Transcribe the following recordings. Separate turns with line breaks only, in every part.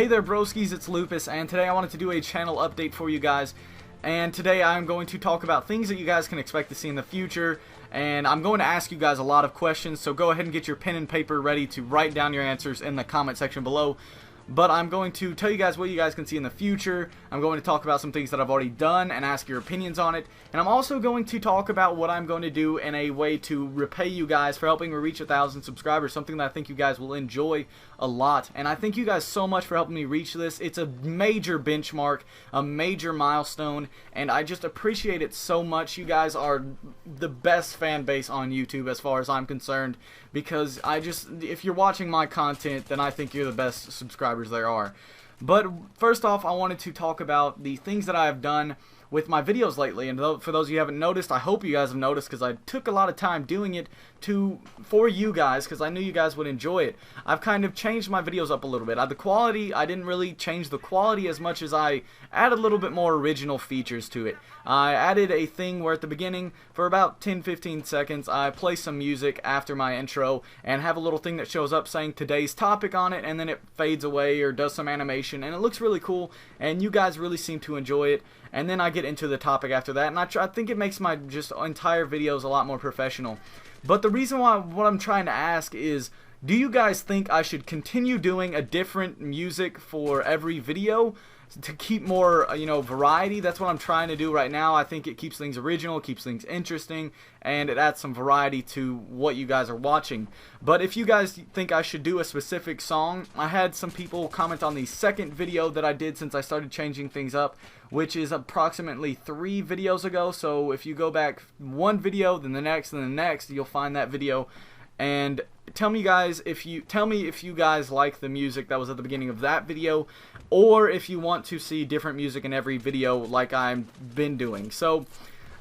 Hey there broskies, it's Lupus, and today I wanted to do a channel update for you guys. And today I'm going to talk about things that you guys can expect to see in the future, and I'm going to ask you guys a lot of questions, so go ahead and get your pen and paper ready to write down your answers in the comment section below. But I'm going to tell you guys what you guys can see in the future. I'm going to talk about some things that I've already done and ask your opinions on it. And I'm also going to talk about what I'm going to do in a way to repay you guys for helping me reach 1,000 subscribers. Something that I think you guys will enjoy a lot. And I thank you guys so much for helping me reach this. It's a major benchmark, a major milestone. And I just appreciate it so much. You guys are the best fan base on YouTube as far as I'm concerned. Because if you're watching my content, then I think you're the best subscribers there are. But first off, I wanted to talk about the things that I have done with my videos lately, and for those of you who haven't noticed, I hope you guys have noticed, because I took a lot of time doing it for you guys, because I knew you guys would enjoy it. I've kind of changed my videos up a little bit. The quality, I didn't really change the quality as much as I added a little bit more original features to it. I added a thing where at the beginning, for about 10-15 seconds, I play some music after my intro, and have a little thing that shows up saying today's topic on it, and then it fades away or does some animation, and it looks really cool, and you guys really seem to enjoy it. And then I get into the topic after that, and I think it makes my just entire videos a lot more professional. But the reason why, what I'm trying to ask is, do you guys think I should continue doing a different music for every video to keep more, variety? That's what I'm trying to do right now. I think it keeps things original, it keeps things interesting, and it adds some variety to what you guys are watching. But if you guys think I should do a specific song, I had some people comment on the second video that I did since I started changing things up, which is approximately 3 videos ago. So if you go back one video, then the next, and the next, you'll find that video. And tell me if you guys like the music that was at the beginning of that video, or if you want to see different music in every video like I've been doing. So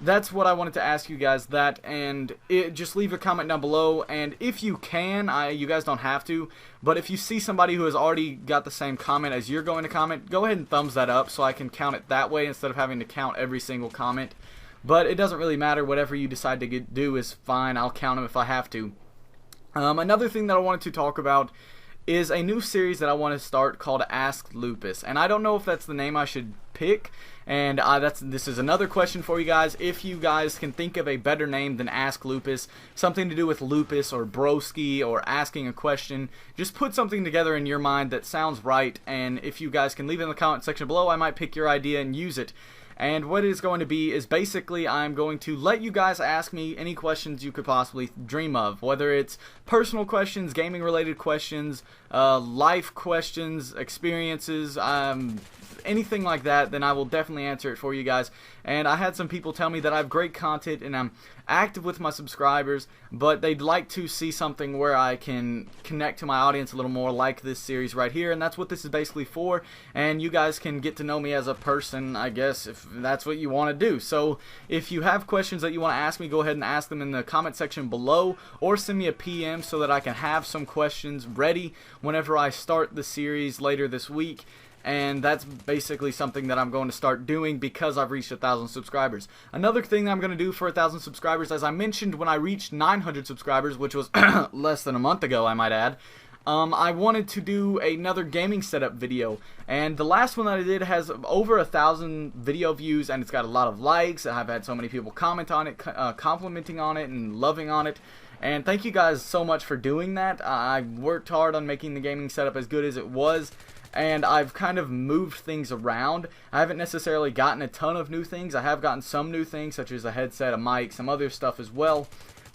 that's what I wanted to ask you guys that, and just leave a comment down below. And if you can, you guys don't have to, but if you see somebody who has already got the same comment as you're going to comment, go ahead and thumbs that up so I can count it that way instead of having to count every single comment. But it doesn't really matter. Whatever you decide to do is fine. I'll count them if I have to. Another thing that I wanted to talk about is a new series that I want to start called Ask Lupus, and I don't know if that's the name I should pick, and this is another question for you guys. If you guys can think of a better name than Ask Lupus, something to do with Lupus or broski or asking a question, just put something together in your mind that sounds right, and if you guys can leave it in the comment section below, I might pick your idea and use it. And what it is going to be is basically I'm going to let you guys ask me any questions you could possibly dream of, whether it's personal questions, gaming related questions, life questions, experiences, anything like that, then I will definitely answer it for you guys. And I had some people tell me that I have great content and I'm active with my subscribers, but they'd like to see something where I can connect to my audience a little more, like this series right here, and that's what this is basically for. And you guys can get to know me as a person, I guess, if that's what you want to do. So if you have questions that you want to ask me, go ahead and ask them in the comment section below, or send me a PM so that I can have some questions ready whenever I start the series later this week. And that's basically something that I'm going to start doing because I've reached 1,000 subscribers. Another thing that I'm going to do for 1,000 subscribers, as I mentioned when I reached 900 subscribers, which was less than a month ago, I might add, I wanted to do another gaming setup video. And the last one that I did has over 1,000 video views, and it's got a lot of likes. I've had so many people comment on it, complimenting on it, and loving on it. And thank you guys so much for doing that. I worked hard on making the gaming setup as good as it was, and I've kind of moved things around. I haven't necessarily gotten a ton of new things. I have gotten some new things, such as a headset, a mic, some other stuff as well.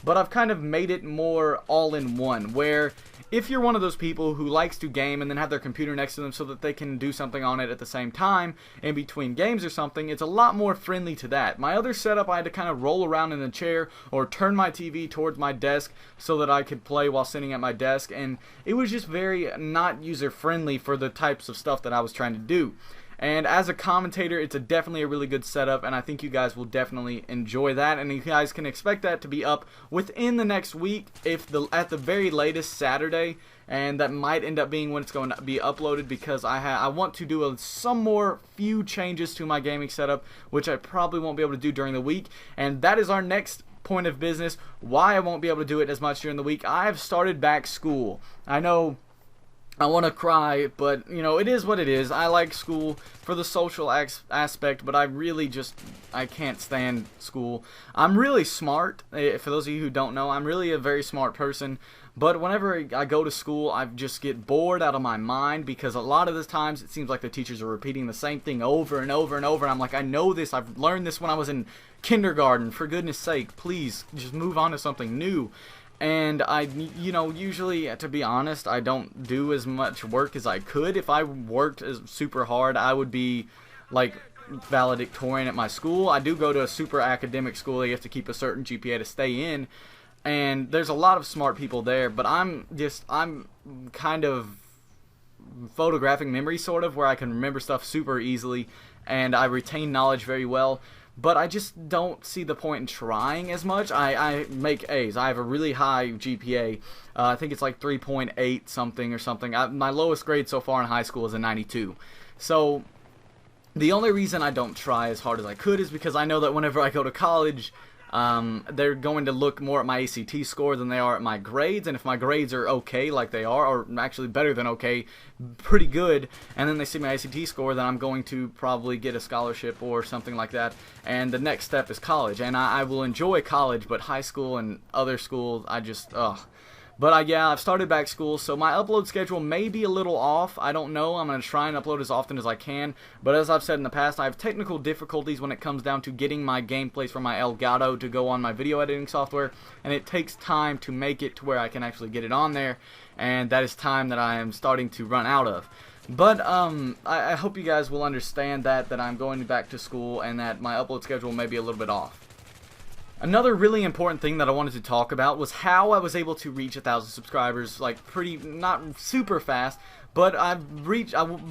But I've kind of made it more all-in-one, where if you're one of those people who likes to game and then have their computer next to them so that they can do something on it at the same time in between games or something, it's a lot more friendly to that. My other setup, I had to kind of roll around in the chair or turn my TV towards my desk so that I could play while sitting at my desk, and it was just very not user-friendly for the types of stuff that I was trying to do. And as a commentator, it's definitely a really good setup, and I think you guys will definitely enjoy that. And you guys can expect that to be up within the next week, at the very latest Saturday. And that might end up being when it's going to be uploaded, because I want to do some more few changes to my gaming setup, which I probably won't be able to do during the week. And that is our next point of business, why I won't be able to do it as much during the week. I have started back school. I know I want to cry, but, you know, it is what it is. I like school for the social aspect, but I really just, I can't stand school. I'm really smart. For those of you who don't know, I'm really a very smart person, but whenever I go to school, I just get bored out of my mind, because a lot of the times it seems like the teachers are repeating the same thing over and over and over, and I'm like, I know this. I've learned this when I was in kindergarten. For goodness sake, please just move on to something new. And you know, usually, to be honest, I don't do as much work as I could. If I worked super hard, I would be like valedictorian at my school. I do go to a super academic school. You have to keep a certain GPA to stay in, and there's a lot of smart people there. But I'm kind of photographing memory, sort of, where I can remember stuff super easily, and I retain knowledge very well. But I just don't see the point in trying as much. I make A's. I have a really high GPA. I think it's like 3.8 something or something. My lowest grade so far in high school is a 92. So the only reason I don't try as hard as I could is because I know that whenever I go to college, they're going to look more at my ACT score than they are at my grades, and if my grades are okay, like they are, or actually better than okay, pretty good, and then they see my ACT score, then I'm going to probably get a scholarship or something like that, and the next step is college, and I will enjoy college, but high school and other schools, I just, ugh. But yeah, I've started back school, so my upload schedule may be a little off. I don't know. I'm going to try and upload as often as I can. But as I've said in the past, I have technical difficulties when it comes down to getting my gameplays from my Elgato to go on my video editing software. And it takes time to make it to where I can actually get it on there. And that is time that I am starting to run out of. But I hope you guys will understand that I'm going back to school and that my upload schedule may be a little bit off. Another really important thing that I wanted to talk about was how I was able to reach 1,000 subscribers, like not super fast, but I've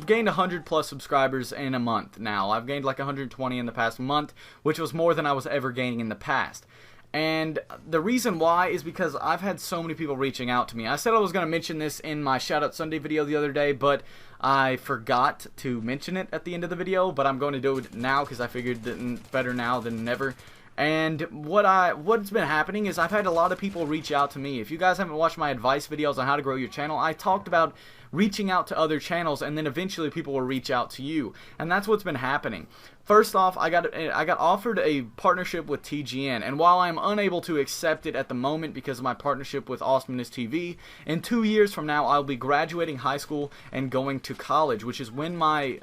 gained 100 plus subscribers in a month now. I've gained like 120 in the past month, which was more than I was ever gaining in the past. And the reason why is because I've had so many people reaching out to me. I said I was going to mention this in my Shoutout Sunday video the other day, but I forgot to mention it at the end of the video, but I'm going to do it now because I figured that better now than never. And what's been happening is I've had a lot of people reach out to me. If you guys haven't watched my advice videos on how to grow your channel, I talked about reaching out to other channels, and then eventually people will reach out to you. And that's what's been happening. First off, I got offered a partnership with TGN, and while I'm unable to accept it at the moment because of my partnership with Awesomeness TV, in 2 years from now I'll be graduating high school and going to college, which is when my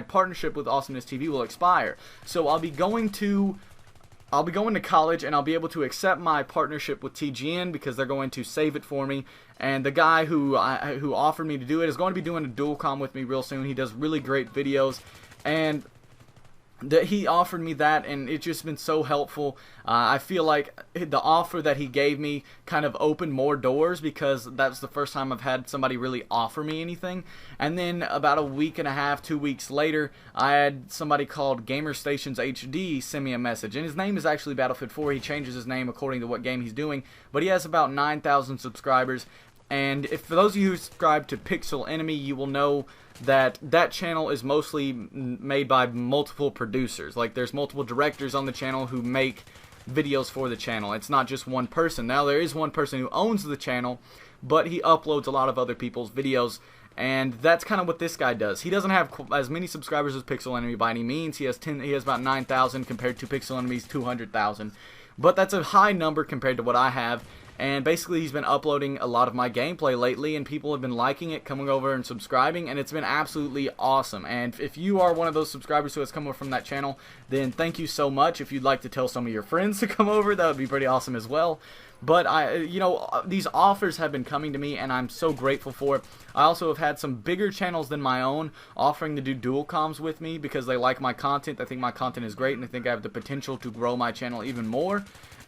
partnership with Awesomeness TV will expire. So I'll be going to college, and I'll be able to accept my partnership with TGN because they're going to save it for me. And the guy who offered me to do it is going to be doing a dual com with me real soon. He does really great videos, and he offered me that, and it's just been so helpful. I feel like the offer that he gave me kind of opened more doors because that's the first time I've had somebody really offer me anything. And then about a week and a half, 2 weeks later, I had somebody called Gamer Stations HD send me a message, and his name is actually Battlefield 4. He changes his name according to what game he's doing, but he has about 9,000 subscribers. And for those of you who subscribe to Pixel Enemy, you will know that channel is mostly made by multiple producers. Like, there's multiple directors on the channel who make videos for the channel. It's not just one person. Now, there is one person who owns the channel, but he uploads a lot of other people's videos, and that's kind of what this guy does. He doesn't have as many subscribers as Pixel Enemy by any means. He has about 9,000 compared to Pixel Enemy's 200,000. But that's a high number compared to what I have. And basically, he's been uploading a lot of my gameplay lately, and people have been liking it, coming over and subscribing, and it's been absolutely awesome. And if you are one of those subscribers who has come over from that channel, then thank you so much. If you'd like to tell some of your friends to come over, that would be pretty awesome as well. But these offers have been coming to me, and I'm so grateful for it. I also have had some bigger channels than my own offering to do dual comms with me because they like my content. They think my content is great, and they think I have the potential to grow my channel even more.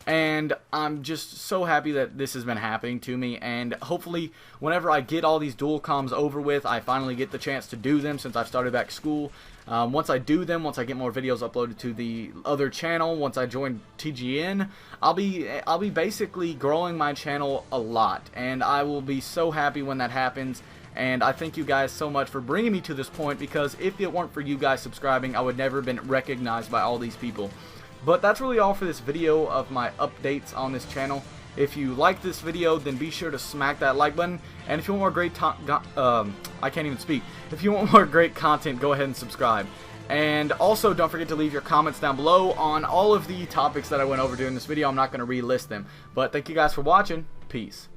And I'm just so happy that this has been happening to me, and hopefully whenever I get all these dual comms over with, I finally get the chance to do them since I've started back school. Once I do them, once I get more videos uploaded to the other channel, once I join TGN, I'll be basically growing my channel a lot, and I will be so happy when that happens. And I thank you guys so much for bringing me to this point, because if it weren't for you guys subscribing, I would never have been recognized by all these people. But that's really all for this video of my updates on this channel. If you like this video, then be sure to smack that like button. And if you want more great I can't even speak. If you want more great content, go ahead and subscribe. And also, don't forget to leave your comments down below on all of the topics that I went over during this video. I'm not going to relist them. But thank you guys for watching. Peace.